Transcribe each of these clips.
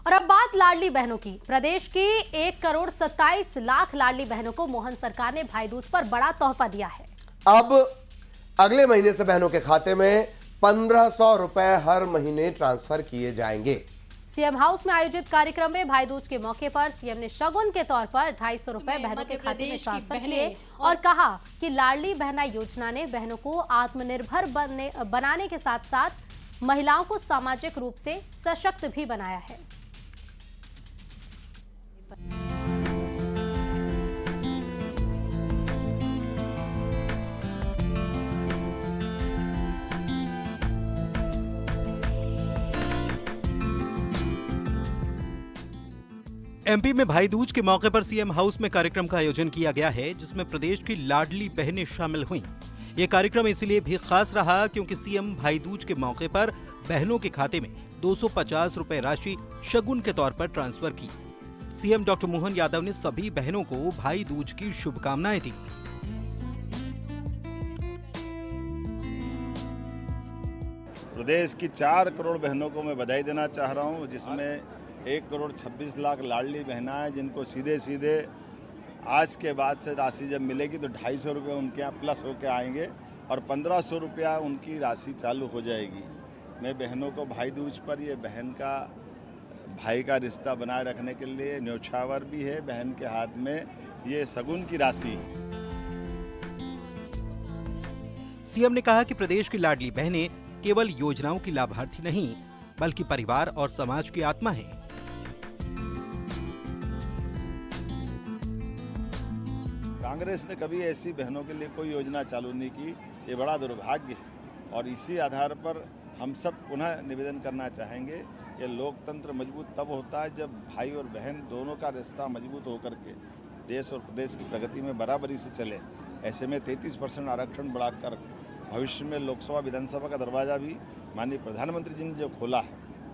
और अब बात लाडली बहनों की। प्रदेश की 1,27,00,000 लाडली बहनों को मोहन सरकार ने भाई दूज पर बड़ा तोहफा दिया है। अब अगले महीने से बहनों के खाते में 1,500 रुपए हर महीने ट्रांसफर किए जाएंगे। सीएम हाउस में आयोजित कार्यक्रम में भाई दूज के मौके पर सीएम ने शगुन के तौर पर 250 रुपए बहनों के खाते में ट्रांसफर किए और कहा कि लाडली बहना योजना ने बहनों को आत्मनिर्भर बनाने के साथ साथ महिलाओं को सामाजिक रूप से सशक्त भी बनाया है। एमपी में भाई दूज के मौके पर सीएम हाउस में कार्यक्रम का आयोजन किया गया है, जिसमें प्रदेश की लाडली बहनें शामिल हुईं। ये कार्यक्रम इसलिए भी खास रहा क्योंकि सीएम भाई दूज के मौके पर बहनों के खाते में 250 रुपए राशि शगुन के तौर पर ट्रांसफर की। सीएम डॉक्टर मोहन यादव ने सभी बहनों को भाई दूज की शुभकामनाएं दी। प्रदेश की 4 करोड़ बहनों को मैं बधाई देना चाह रहा हूं, जिसमें 1,26,00,000 लाडली बहनाएं जिनको सीधे सीधे आज के बाद से राशि जब मिलेगी तो 250 रुपये उनके यहाँ प्लस होकर आएंगे और 1,500 रुपया उनकी राशि चालू हो जाएगी। मैं बहनों को भाई दूज पर ये बहन का भाई का रिश्ता बनाए रखने के लिए न्योछावर भी है। बहन के हाथ में ये शगुन की राशि। सीएम ने कहा कि प्रदेश की लाडली बहनें केवल योजनाओं की लाभार्थी नहीं बल्कि परिवार और समाज की आत्मा है। कांग्रेस ने कभी ऐसी बहनों के लिए कोई योजना चालू नहीं की, ये बड़ा दुर्भाग्य है। और इसी आधार पर हम सब पुनः निवेदन करना चाहेंगे कि लोकतंत्र मजबूत तब होता है जब भाई और बहन दोनों का रिश्ता मजबूत होकर के देश और प्रदेश की प्रगति में बराबरी से चले। ऐसे में 33% आरक्षण बढ़ाकर भविष्य में लोकसभा विधानसभा का दरवाजा भी माननीय प्रधानमंत्री जी ने जो खोला है,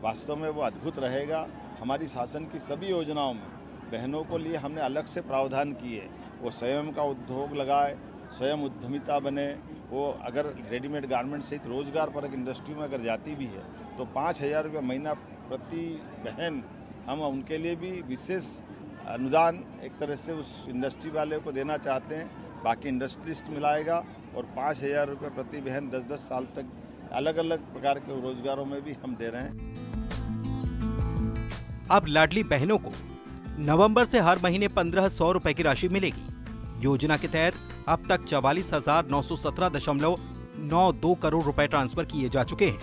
वास्तव में वो अद्भुत रहेगा। हमारी शासन की सभी योजनाओं में बहनों को लिए हमने अलग से प्रावधान किए। वो स्वयं का उद्योग लगाए, स्वयं उद्यमिता बने। वो अगर रेडीमेड गारमेंट सहित रोजगार पर एक इंडस्ट्री में अगर जाती भी है तो 5,000 रुपये महीना प्रति बहन हम उनके लिए भी विशेष अनुदान एक तरह से उस इंडस्ट्री वाले को देना चाहते हैं। बाकी इंडस्ट्रिस्ट मिलाएगा और 5,000 रुपये प्रति बहन 10-10 साल तक अलग अलग प्रकार के रोजगारों में भी हम दे रहे हैं। अब लाडली बहनों को नवंबर से हर महीने 1,500 रुपए की राशि मिलेगी। योजना के तहत अब तक 44,917.92 करोड़ रुपए ट्रांसफर किए जा चुके हैं।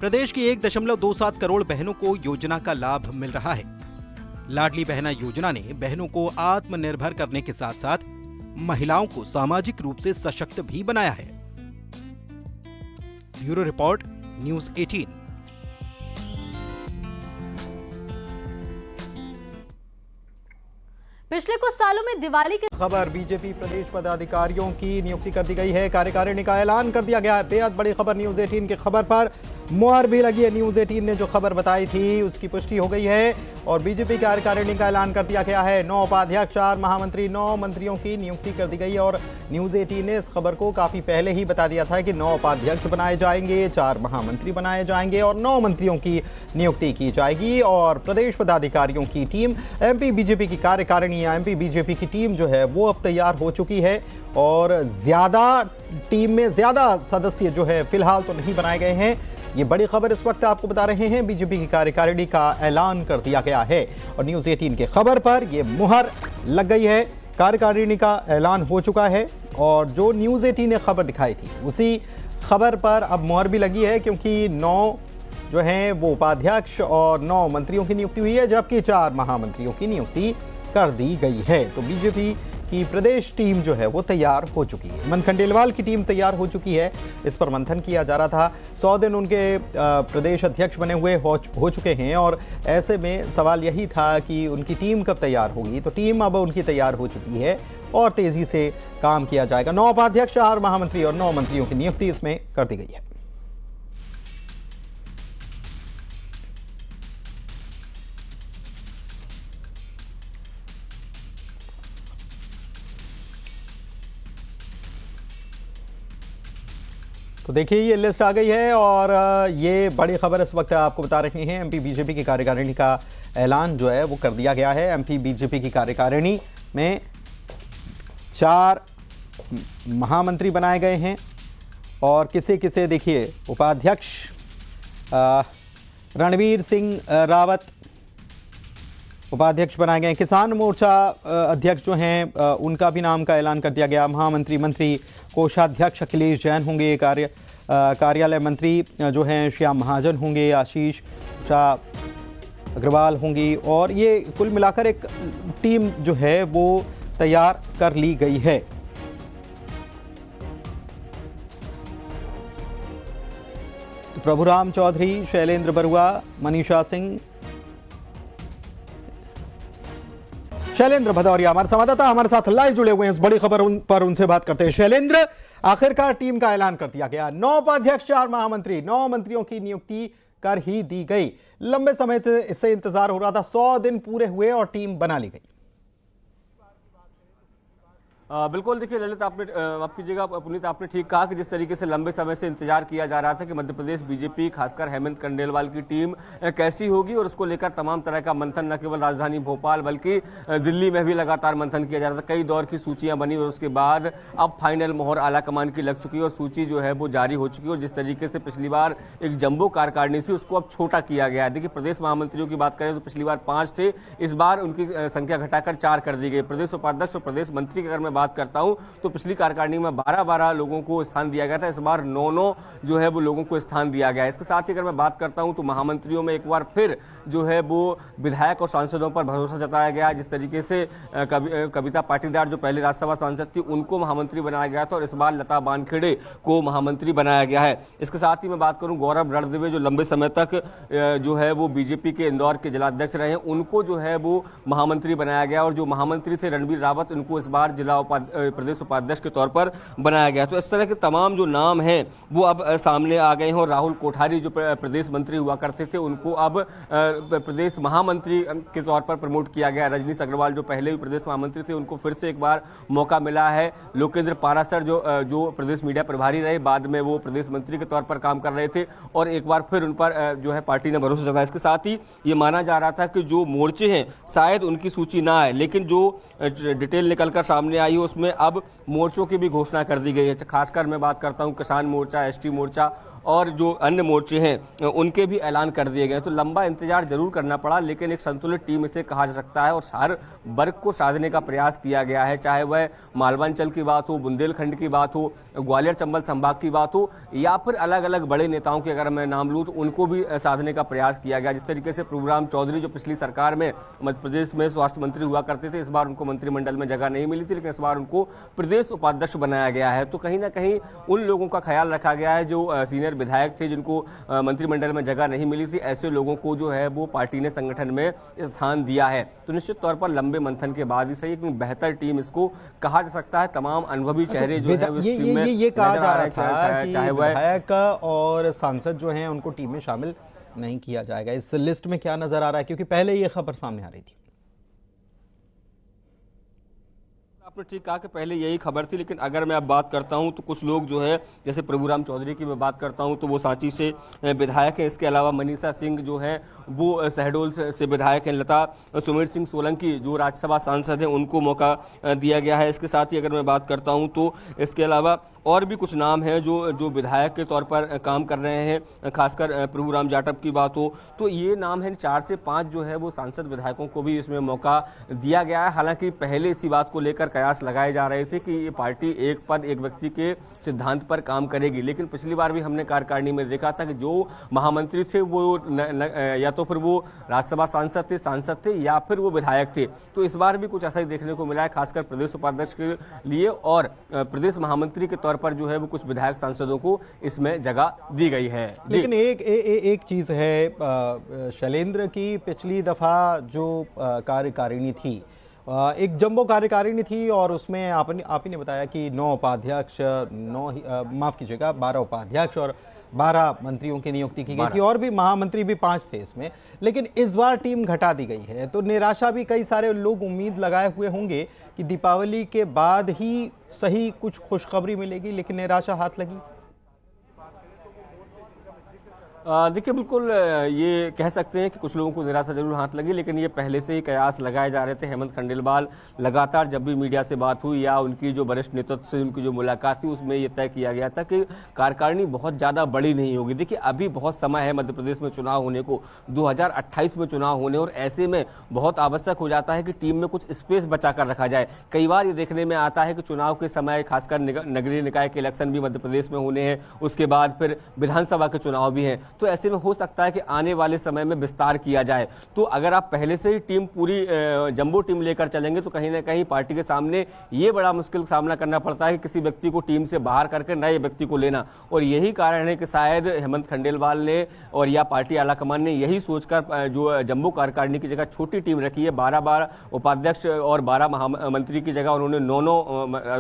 प्रदेश की 1.27 करोड़ बहनों को योजना का लाभ मिल रहा है। लाडली बहना योजना ने बहनों को आत्मनिर्भर करने के साथ साथ महिलाओं को सामाजिक रूप से सशक्त भी बनाया है। Bureau report, news 18। पिछले कुछ सालों में दिवाली के खबर, बीजेपी प्रदेश पदाधिकारियों की नियुक्ति कर दी गई है। कार्यकारिणी का ऐलान कर दिया गया है। बेहद बड़ी खबर न्यूज़ 18 की खबर पर मुहर भी लगी है। न्यूज़ 18 ने जो खबर बताई थी उसकी पुष्टि हो गई है और बीजेपी कार्यकारिणी का ऐलान कर दिया गया है। 9 उपाध्यक्ष, 4 महामंत्री, 9 मंत्रियों की नियुक्ति कर दी गई है और न्यूज़ 18 ने इस खबर को काफी पहले ही बता दिया था कि 9 उपाध्यक्ष बनाए जाएंगे, 4 महामंत्री बनाए जाएंगे और 9 मंत्रियों की नियुक्ति की जाएगी। और प्रदेश पदाधिकारियों की टीम, एमपी बीजेपी की कार्यकारिणी या एमपी बीजेपी की टीम जो है वो अब तैयार हो चुकी है और टीम में ज्यादा सदस्य जो है फिलहाल तो नहीं बनाए गए हैं। ये बड़ी खबर इस वक्त आपको बता रहे हैं। बीजेपी की कार्यकारिणी का ऐलान कर दिया गया है और न्यूज़ 18 के खबर पर ये मुहर लग गई है। कार्यकारिणी का ऐलान हो चुका है और जो न्यूज़ 18 ने खबर दिखाई थी उसी खबर पर अब मुहर भी लगी है, क्योंकि 9 जो हैं वो उपाध्यक्ष और 9 मंत्रियों की नियुक्ति हुई है, जबकि 4 महामंत्रियों की नियुक्ति कर दी गई है। तो बीजेपी की प्रदेश टीम जो है वो तैयार हो चुकी है। मंथन खंडेलवाल की टीम तैयार हो चुकी है। इस पर मंथन किया जा रहा था। 100 दिन उनके प्रदेश अध्यक्ष बने हुए हो चुके हैं और ऐसे में सवाल यही था कि उनकी टीम कब तैयार होगी। तो टीम अब उनकी तैयार हो चुकी है और तेजी से काम किया जाएगा। 9 उपाध्यक्ष, 4 महामंत्री और 9 मंत्रियों की नियुक्ति इसमें कर दी गई है। तो देखिए ये लिस्ट आ गई है और ये बड़ी खबर इस वक्त आपको बता रहे हैं। एमपी बीजेपी की कार्यकारिणी का ऐलान जो है वो कर दिया गया है। एमपी बीजेपी की कार्यकारिणी में 4 महामंत्री बनाए गए हैं और किसे किसे देखिए, उपाध्यक्ष रणवीर सिंह रावत उपाध्यक्ष बनाए गए। किसान मोर्चा अध्यक्ष जो हैं उनका भी नाम का ऐलान कर दिया गया। महामंत्री मंत्री कोषाध्यक्ष अखिलेश जैन होंगे। कार्यालय मंत्री जो हैं श्याम महाजन होंगे। आशीष शाह अग्रवाल होंगी और ये कुल मिलाकर एक टीम जो है वो तैयार कर ली गई है। तो प्रभुराम चौधरी, शैलेंद्र बरुआ, मनीषा सिंह, शैलेंद्र भदौरिया हमारे संवाददाता हमारे साथ लाइव जुड़े हुए हैं। इस बड़ी खबर पर उनसे बात करते हैं। शैलेंद्र, आखिरकार टीम का ऐलान कर दिया गया। 9 उपाध्यक्ष, 4 महामंत्री, 9 मंत्रियों की नियुक्ति कर ही दी गई। लंबे समय से इंतजार हो रहा था, 100 दिन पूरे हुए और टीम बना ली गई। बिल्कुल, देखिए ललित, आपने माफ कीजिएगा पुनीत, आपने ठीक कहा कि जिस तरीके से लंबे समय से इंतजार किया जा रहा था कि मध्य प्रदेश बीजेपी खासकर हेमंत कंडेलवाल की टीम कैसी होगी और उसको लेकर तमाम तरह का मंथन न केवल राजधानी भोपाल बल्कि दिल्ली में भी लगातार मंथन किया जा रहा था। कई दौर की सूचियां बनी और उसके बाद अब फाइनल मोहर आलाकमान की लग चुकी है और सूची जो है वो जारी हो चुकी है। और जिस तरीके से पिछली बार एक जम्बो कार्यकारिणी थी उसको अब छोटा किया गया है। देखिए, प्रदेश महामंत्रियों की बात करें तो पिछली बार 5 थे, इस बार उनकी संख्या घटाकर 4 कर दी गई। प्रदेश उपाध्यक्ष और प्रदेश मंत्री की अगर मैं बात करता हूं तो पिछली कार्यकारिणी में 12-12 लोगों को स्थान दिया गया था, इस बार 9-9 जो है वो लोगों को स्थान दिया गया है। इसके साथ ही अगर मैं बात करता हूं तो महामंत्रियों में एक बार फिर जो है वो विधायक और सांसदों पर भरोसा जताया गया। जिस तरीके से कविता पाटीदार जो पहले राज्यसभा सांसद थी उनको महामंत्री बनाया गया था और इस बार लता बानखेड़े को महामंत्री बनाया गया है। इसके साथ ही मैं बात करूं गौरव रणदिवे जो लंबे समय तक जो है वो बीजेपी के इंदौर के जिलाध्यक्ष रहे, उनको जो है वो महामंत्री बनाया गया और जो महामंत्री थे रणबीर रावत उनको इस बार प्रदेश उपाध्यक्ष के तौर पर बनाया गया। तो इस तरह के तमाम जो नाम हैं वो अब सामने आ गए हैं और राहुल कोठारी जो प्रदेश मंत्री हुआ करते थे उनको अब प्रदेश महामंत्री के तौर पर प्रमोट किया गया। रजनीश अग्रवाल जो पहले भी प्रदेश महामंत्री थे उनको फिर से एक बार मौका मिला है। लोकेंद्र पारासर जो प्रदेश मीडिया प्रभारी रहे, बाद में वो प्रदेश मंत्री के तौर पर काम कर रहे थे और एक बार फिर उन पर जो है पार्टी ने भरोसा जताया। इसके साथ ही ये माना जा रहा था कि जो मोर्चे हैं शायद उनकी सूची ना आए, लेकिन जो डिटेल निकलकर सामने आई है उसमें अब मोर्चों की भी घोषणा कर दी गई है। खासकर मैं बात करता हूं किसान मोर्चा, एसटी मोर्चा और जो अन्य मोर्चे हैं उनके भी ऐलान कर दिए गए। तो लंबा इंतजार जरूर करना पड़ा, लेकिन एक संतुलित टीम इसे कहा जा सकता है और हर वर्ग को साधने का प्रयास किया गया है, चाहे वह मालवांचल की बात हो, बुंदेलखंड की बात हो, ग्वालियर चंबल संभाग की बात हो या फिर अलग अलग बड़े नेताओं के अगर मैं नाम लूँ तो उनको भी साधने का प्रयास किया गया। जिस तरीके से प्रभुराम चौधरी जो पिछली सरकार में मध्य प्रदेश में स्वास्थ्य मंत्री हुआ करते थे, इस बार उनको मंत्रिमंडल में जगह नहीं मिली थी, लेकिन इस बार उनको प्रदेश उपाध्यक्ष बनाया गया है। तो कहीं ना कहीं उन लोगों का ख्याल रखा गया है जो सीनियर विधायक थे जिनको मंत्रिमंडल में जगह नहीं मिली थी, ऐसे लोगों को जो है वो पार्टी ने संगठन में स्थान दिया है। तो निश्चित तौर पर लंबे मंथन के बाद ही सही एक बेहतर टीम इसको कहा जा सकता है। तमाम अनुभवी चेहरे जो है ये कहा जा रहा था कि विधायक और सांसद जो हैं उनको टीम में शामिल नहीं किया जाएगा। इस लिस्ट में क्या नजर आ रहा है, क्योंकि पहले ये खबर सामने आ रही थी। आपने ठीक कहा कि पहले यही खबर थी, लेकिन अगर मैं अब बात करता हूं तो कुछ लोग जो है जैसे प्रभुराम चौधरी की मैं बात करता हूं तो वो सांची से विधायक है। इसके अलावा मनीषा सिंह जो है वो शहडोल से विधायक हैं। लता सुमेर सिंह सोलंकी जो राज्यसभा सांसद हैं उनको मौका दिया गया है। इसके साथ ही अगर मैं बात करता हूं तो इसके अलावा और भी कुछ नाम हैं जो विधायक के तौर पर काम कर रहे हैं। खासकर प्रभुराम जाटव की बात हो तो ये नाम है 4 से 5 जो है वो सांसद विधायकों को भी इसमें मौका दिया गया है। हालांकि पहले इसी बात को लेकर कयास लगाए जा रहे थे कि ये पार्टी एक पद एक व्यक्ति के सिद्धांत पर काम करेगी, लेकिन पिछली बार भी हमने कार्यकारिणी में देखा था कि जो महामंत्री थे वो या तो फिर वो राज्यसभा सांसद थे या फिर वो विधायक थे। तो इस बार भी कुछ ऐसा ही देखने को मिला है, खासकर प्रदेश उपाध्यक्ष के लिए और प्रदेश महामंत्री के तौर पर जो है वो कुछ विधायक सांसदों को इसमें जगह दी गई है। लेकिन एक चीज है शैलेंद्र की, पिछली दफा जो कार्यकारिणी थी एक जंबो कार्यकारिणी थी और उसमें आप ही ने बताया कि 9 उपाध्यक्ष 12 उपाध्यक्ष और 12 मंत्रियों की नियुक्ति की गई थी और भी महामंत्री भी 5 थे इसमें। लेकिन इस बार टीम घटा दी गई है, तो निराशा भी कई सारे लोग उम्मीद लगाए हुए होंगे कि दीपावली के बाद ही सही कुछ खुशखबरी मिलेगी, लेकिन निराशा हाथ लगी। देखिए बिल्कुल ये कह सकते हैं कि कुछ लोगों को निराशा जरूर हाथ लगी, लेकिन ये पहले से ही कयास लगाए जा रहे थे। हेमंत खंडेलवाल लगातार जब भी मीडिया से बात हुई या उनकी जो वरिष्ठ नेतृत्व से उनकी जो मुलाकात थी उसमें ये तय किया गया था कि कार्यकारिणी बहुत ज़्यादा बड़ी नहीं होगी। देखिए अभी बहुत समय है मध्य प्रदेश में चुनाव होने को, 2028 में चुनाव होने, और ऐसे में बहुत आवश्यक हो जाता है कि टीम में कुछ स्पेस बचा कर रखा जाए। कई बार ये देखने में आता है कि चुनाव के समय खासकर नगरीय निकाय के इलेक्शन भी मध्य प्रदेश में होने हैं, उसके बाद फिर विधानसभा के चुनाव भी हैं, तो ऐसे में हो सकता है कि आने वाले समय में विस्तार किया जाए। तो अगर आप पहले से ही टीम पूरी जंबो टीम लेकर चलेंगे तो कहीं ना कहीं पार्टी के सामने ये बड़ा मुश्किल सामना करना पड़ता है कि किसी व्यक्ति को टीम से बाहर करके नए व्यक्ति को लेना। और यही कारण है कि शायद हेमंत खंडेलवाल ने और या पार्टी आलाकमान ने यही सोचकर जो जंबो कार्यकारिणी की जगह छोटी टीम रखी है, 12 उपाध्यक्ष और 12 महामंत्री की जगह उन्होंने 9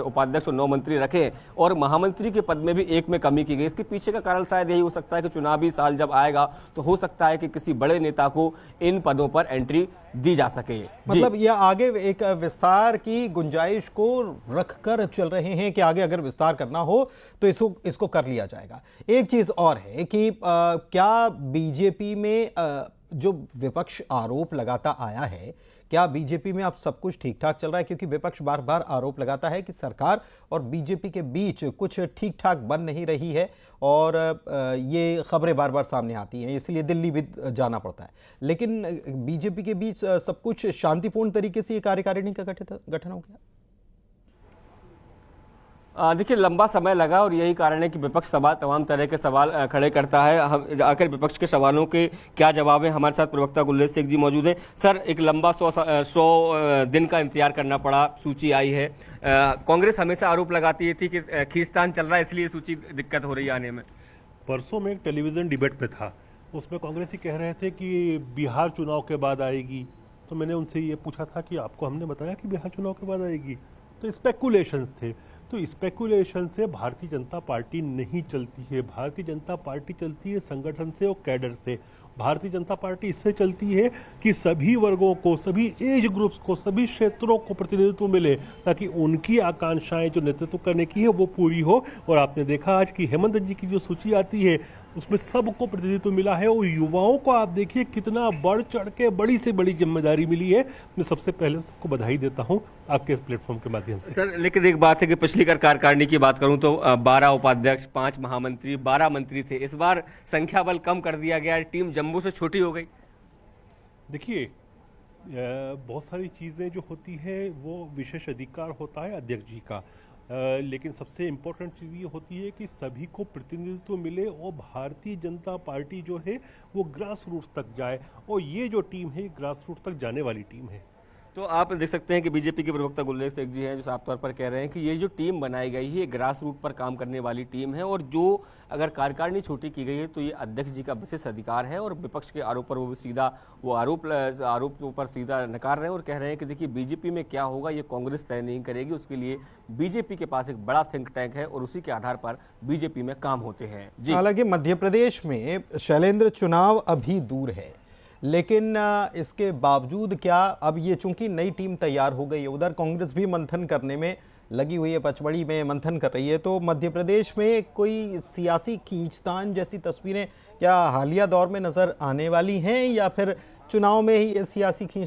उपाध्यक्ष और 9 मंत्री रखे, और महामंत्री के पद में भी एक में कमी की गई। इसके पीछे का कारण शायद यही हो सकता है कि चुनावी साल जब आएगा तो हो सकता है कि किसी बड़े नेता को इन पदों पर एंट्री दी जा सके। मतलब ये आगे एक विस्तार की गुंजाइश को रखकर चल रहे हैं कि आगे अगर विस्तार करना हो तो इसको कर लिया जाएगा। एक चीज और है कि क्या बीजेपी में जो विपक्ष आरोप लगाता आया है, क्या बीजेपी में अब सब कुछ ठीक ठाक चल रहा है? क्योंकि विपक्ष बार बार आरोप लगाता है कि सरकार और बीजेपी के बीच कुछ ठीक ठाक बन नहीं रही है, और ये खबरें बार बार सामने आती हैं, इसलिए दिल्ली भी जाना पड़ता है। लेकिन बीजेपी के बीच सब कुछ शांतिपूर्ण तरीके से ये कार्यकारिणी का गठन हो गया। देखिए लंबा समय लगा और यही कारण है कि विपक्ष तमाम तरह के सवाल खड़े करता है। हम आकर विपक्ष के सवालों के क्या जवाब है, हमारे साथ प्रवक्ता गुलरेज शेख जी मौजूद है। सर, एक लंबा 100 दिन का इंतजार करना पड़ा, सूची आई है। कांग्रेस हमेशा आरोप लगाती थी कि खींचतान चल रहा है इसलिए सूची दिक्कत हो रही है आने में। परसों में एक टेलीविजन डिबेट पे था, उसमें कांग्रेस ही कह रहे थे कि बिहार चुनाव के बाद आएगी, तो मैंने उनसे ये पूछा था कि आपको हमने बताया कि बिहार चुनाव के बाद आएगी? तो स्पेकुलेशंस थे। तो स्पेकुलेशन से भारतीय जनता पार्टी नहीं चलती है। भारतीय जनता पार्टी चलती है संगठन से और कैडर से। भारतीय जनता पार्टी इससे चलती है कि सभी वर्गों को, सभी एज ग्रुप्स को, सभी क्षेत्रों को प्रतिनिधित्व मिले, ताकि उनकी आकांक्षाएं जो नेतृत्व करने की है वो पूरी हो। और आपने देखा आज की हेमंत जी की जो सूची आती है उसमें सबको प्रतिनिधित्व मिला है, और युवाओं को आप देखिए कितना बढ़ चढ़ के बड़ी से बड़ी जिम्मेदारी मिली है। मैं सबसे पहले सबको बधाई देता हूं आपके इस प्लेटफॉर्म के माध्यम से। सर, लेकिन एक बात है कि पिछली कार्यकारिणी की बात करूं तो 12 उपाध्यक्ष, 5 महामंत्री, 12 मंत्री थे। इस बार संख्या बल कम कर दिया गया, टीम जम्मू से छोटी हो गई। देखिए बहुत सारी चीज़ें जो होती है वो विशेष अधिकार होता है अध्यक्ष जी का, लेकिन सबसे इम्पोर्टेंट चीज़ ये होती है कि सभी को प्रतिनिधित्व मिले और भारतीय जनता पार्टी जो है वो ग्रास रूट्स तक जाए, और ये जो टीम है ग्रास रूट तक जाने वाली टीम है। तो आप देख सकते हैं कि बीजेपी के प्रवक्ता गुलरेज शेख जी हैं जो साफ तौर पर कह रहे हैं कि ये जो टीम बनाई गई है ये ग्रास रूट पर काम करने वाली टीम है, और जो अगर कार्यकारिणी छोटी की गई है तो ये अध्यक्ष जी का विशेष अधिकार है। और विपक्ष के आरोप पर वो भी सीधा आरोप पर सीधा नकार रहे हैं और कह रहे हैं कि देखिए बीजेपी में क्या होगा ये कांग्रेस तय नहीं करेगी, उसके लिए बीजेपी के पास एक बड़ा थिंक टैंक है और उसी के आधार पर बीजेपी में काम होते हैं। हालांकि मध्य प्रदेश में शैलेंद्र चुनाव अभी दूर है, लेकिन इसके बावजूद क्या अब ये चूंकि नई टीम तैयार हो गई है, उधर कांग्रेस भी मंथन करने में लगी हुई है, पचमढ़ी में मंथन कर रही है, तो मध्य प्रदेश में कोई सियासी खींचतान जैसी तस्वीरें क्या हालिया दौर में नजर आने वाली हैं, या फिर चुनाव में ही ये सियासी खींच